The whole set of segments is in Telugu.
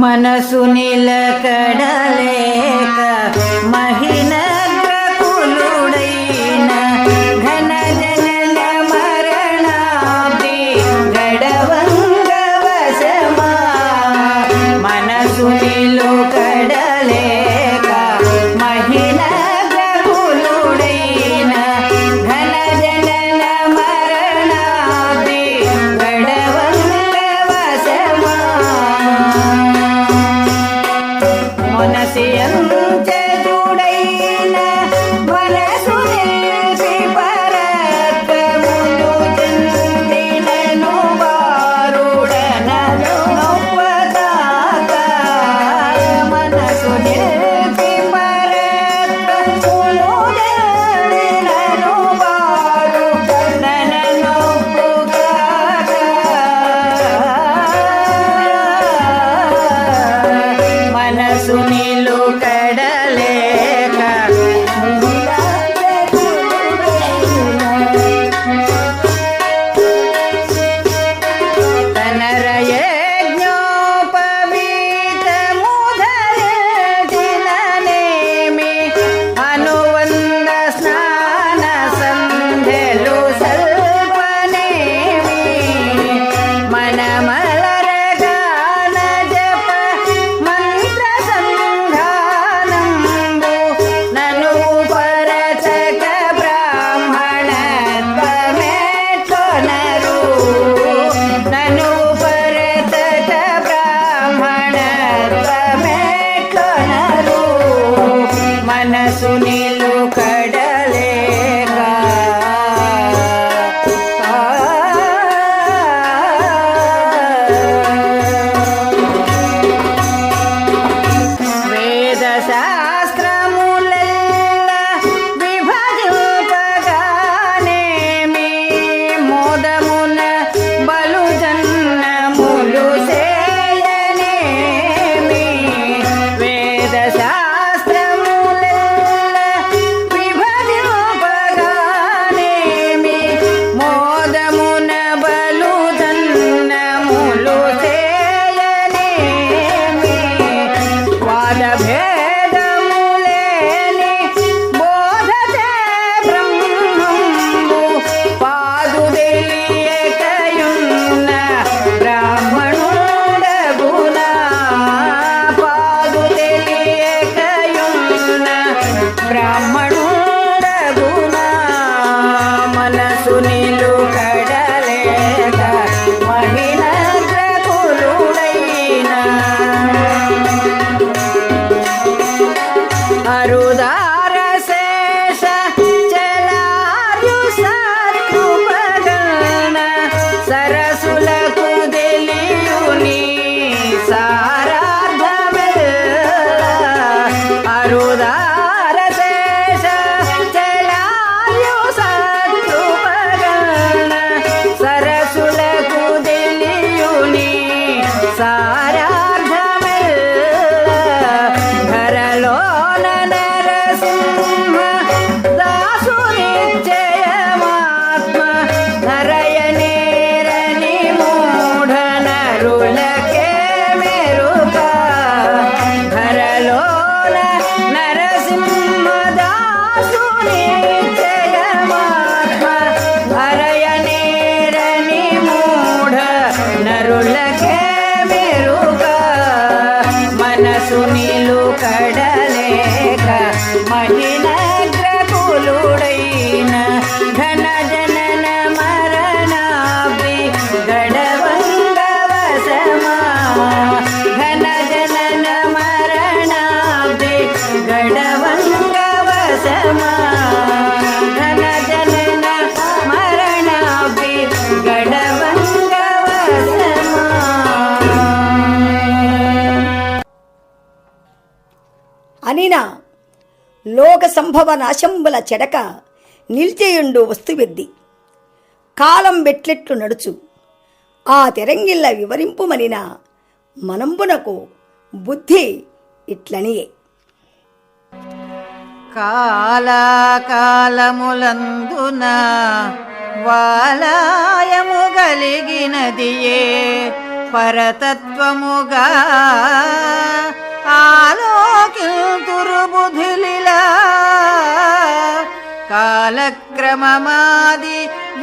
మనసు నిలకడలేక మహినగ్రకులుడైన ఘన జనన మరణాబ్ది గడవంగ వశమా. మనసు నిలకడలేక మహినగ్రకులుడైన ఘన జనన మరణాబ్ది గడవంగ వశమా. మనసియంచెదుడైన మనసు నిలిపి పరత్వమును చెందినను వారుడనను నొప్పదాక. మనసు నిలిపి పరత్వమును చెందినను వారుడనను నొప్పదాక. మనసు నిలకడలేక తనరయజ్ఞోపవీతముధరిచిననేమి అనువంద స్నాన సంధ్యలు సల్పనేమి. మనమలర గాన జప మంత్ర సంధానంబు నను పరచక బ్రాహ్మణత్వమెట్లొనరు. నను పరచక బ్రాహ్మణత్వమెట్లొనరు. మనసు నిలకడలేక వేద శాస్త్రములెల్ల విభజింపగానేమి మోదమున బలు జన్మములు సేయనేమి. వేద శాస్త్రములెల్ల విభజింపగానేమి మోదమున బలు జన్మములు సేయనేమి. వాదభేదములేని బోధతే బ్రహ్మంబు పాదు తెలియకయున్న బ్రాహ్మణుడగునా. పాదు తెలియకయున్న బ్రాహ్మణుడగునా. మనసు నిలకడలేక మహినగ్రకులుడైన అరుదార శేష చలార్యు సత్కృపగణ సరసులకు తెలియుని సారార్థమెల్ల. అరుదార శేష చలార్యు సత్కృపగణ సరసులకు తెలియుని సారార్థమెల్ల. ధరలోన నరసింహ దాసునిశ్చయమాత్మ నరయనేరని మూఢ నరులకే మెరుక. ధరలోన నరసింహ దాసునిశ్చయమాత్మ నరయనేరని మూఢ నరులకే మెరుక. మనసు నిలకడలేక మహినగ్రకులుడైన ఘన జనన మరణాబ్ది గడవంగ వశమా. ఘన జనన మరణాబ్ది గడవంగ వశమా. ఘన జనన మరణాబ్ది గడవంగ వశమా. అనిన లోక సంభవ నాశంబుల చెడక నిల్చేయుండు వస్తువెద్ది కాలం బెట్లెట్లు నడుచు ఆ తెరంగిల్ల వివరింపుమనిన మనంబునకు బుద్ధి ఇట్లనియే. కాలములందున వాలాయము కలిగినదియే పరతత్వముగా ఆలోకింతురు బుధులిలా కాలక్రమమాది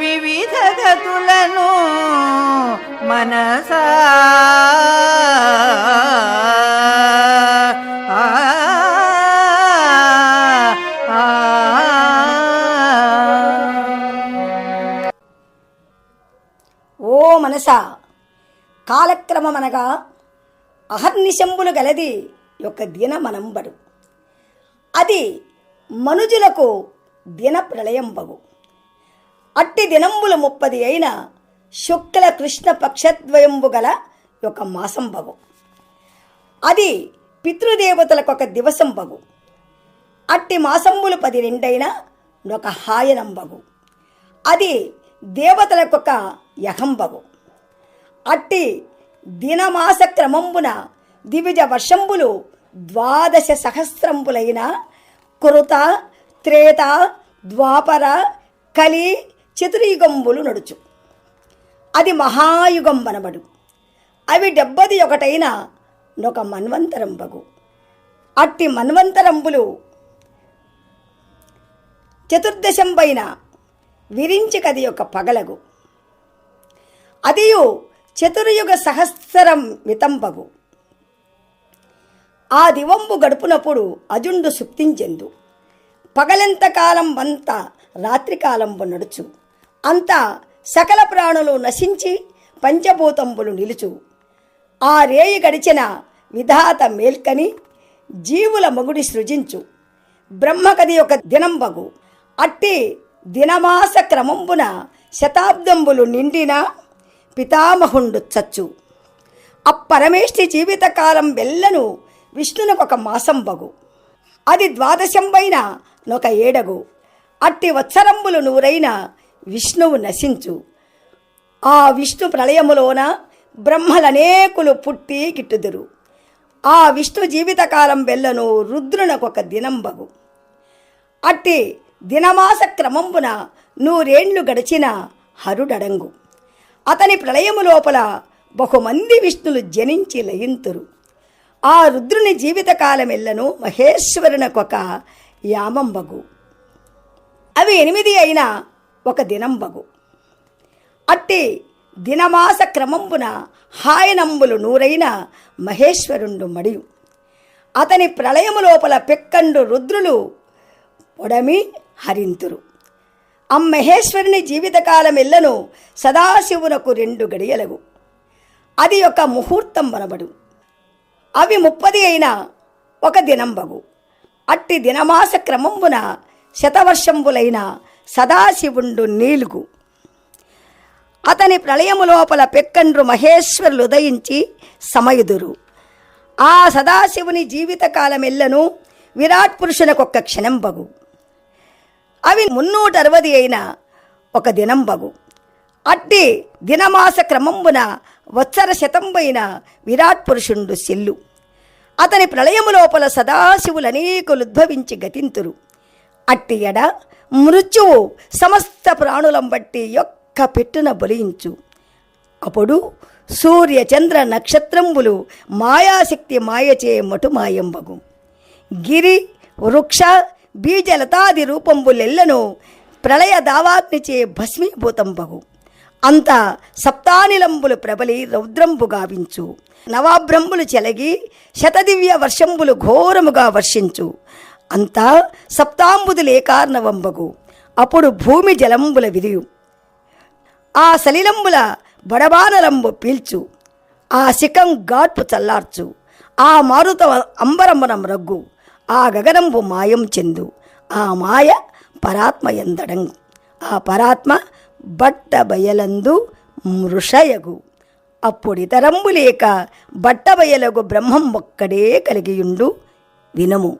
వివిధ గతులను మనసా ఓ మనసా, కాలక్రమమనగా అహర్నిశంబులు గలది యొక్క దినమనంబడు. అది మనుజులకు దిన ప్రళయంబగు. అట్టి దినంబులు 30 అయిన శుక్ల కృష్ణ పక్షద్వయంబు గల యొక్క మాసంబగు. అది పితృదేవతలకొక దివసంబగు. అట్టి మాసంబులు 12 ఒక హాయనంబగు. అది దేవతలకొక యహంబగు. అట్టి దినమాస క్రమంబున దివిజ వర్షంబులు 12 సహస్రంబులైన కృత, త్రేత, ద్వాపర, కలి, చతుర్యుగంబులు నడుచు. అది మహాయుగంబనబడు. అవి 71 ఒక మన్వంతరంబగు. అట్టి మన్వంతరంబులు చతుర్దశంపైన విరించి కది యొక్క పగలగు. అదియు చతుర్యుగ సహస్రం మితంబగు. ఆ దివంబు గడుపునప్పుడు అజుండు సుప్తించెందు. పగలెంతకాలం వంత రాత్రికాలంబు నడుచు. అంతా సకల ప్రాణులు నశించి పంచభూతంబులు నిలుచు. ఆ రేయి గడిచిన విధాత మేల్కని జీవుల మగుడి సృజించు. బ్రహ్మకది ఒక దినంబగు. అట్టి దినమాస క్రమంబున శతాబ్దంబులు నిండిన పితామహుండు చచ్చు. అప్పరమేష్టి జీవితకాలం వెల్లను విష్ణునకొక మాసంబగు. అది 12 ఒక ఏడగు. అట్టి వత్సరంబులు 100 విష్ణువు నశించు. ఆ విష్ణు ప్రళయములోన బ్రహ్మలనేకులు పుట్టి గిట్టుదురు. ఆ విష్ణు జీవితకాలం వెల్లను రుద్రునకొక దినంబగు. అట్టి దినమాస క్రమంబున 100 గడిచిన హరుడడంగు. అతని ప్రళయము లోపల బహుమంది విష్ణులు జనించి లయింతురు. ఆ రుద్రుని జీవితకాలమెల్లను మహేశ్వరునకొక యామంబగు. అవి 8 ఒక దినంబగు. అట్టి దినమాస క్రమంబున హాయనంబులు 100 మహేశ్వరుండు మడియు. అతని ప్రళయము లోపల పెక్కండు రుద్రులు పొడమి హరింతురు. అమ్మహేశ్వరుని జీవితకాలమెల్లను సదాశివునకు 2 గడియలగు. అది ఒక ముహూర్తం వనబడు. అవి 30 ఒక దినంబగు. అట్టి దినమాస క్రమంబున శతవర్షంబులైన సదాశివుండు నీలుగు. అతని ప్రళయము లోపల పెక్కండ్రు మహేశ్వరులు ఉదయించి సమయుదురు. ఆ సదాశివుని జీవితకాలమెల్లను విరాట్ పురుషునకొక్క క్షణంబగు. అవి 360 ఒక దినంబగు. అట్టి దినమాస క్రమంబున వత్సర శతంబైన విరాట్ పురుషుండు సెల్లు. అతని ప్రళయము లోపల సదాశివులనేకులు ఉద్భవించి గతింతురు. అట్టి ఎడ మృత్యువు సమస్త ప్రాణులం బట్టి యొక్క పెట్టున బలించు. అప్పుడు సూర్య చంద్ర నక్షత్రంబులు మాయాశక్తి మాయచే మటుమాయంబగు. గిరి వృక్ష బీజలతాది రూపంబులెల్లను ప్రళయ దావాగ్నిచే భస్మీభూతంబగు. అంత సప్తానిలంబులు ప్రబలి రౌద్రంబు గావించు. నవాబ్రంబులు చెలగి శతదివ్య వర్షంబులు ఘోరముగా వర్షించు. అంతా సప్తాంబుదులేకార్ణవంబగు. అప్పుడు భూమి జలంబుల విరియు. ఆ సలిలంబుల బడబానలంబు పీల్చు. ఆ శిఖం గాడ్పు చల్లార్చు. ఆ మారుత అంబరమునం రగ్గు. ఆ గగనంబు మాయం చెందు. ఆ మాయ పరాత్మ ఎందడంగు. ఆ పరాత్మ బట్ట బయలందు మృషయగు. అప్పుడితరంబు లేక బట్ట బయలగు బ్రహ్మం ఒక్కడే కలిగియుండు వినము.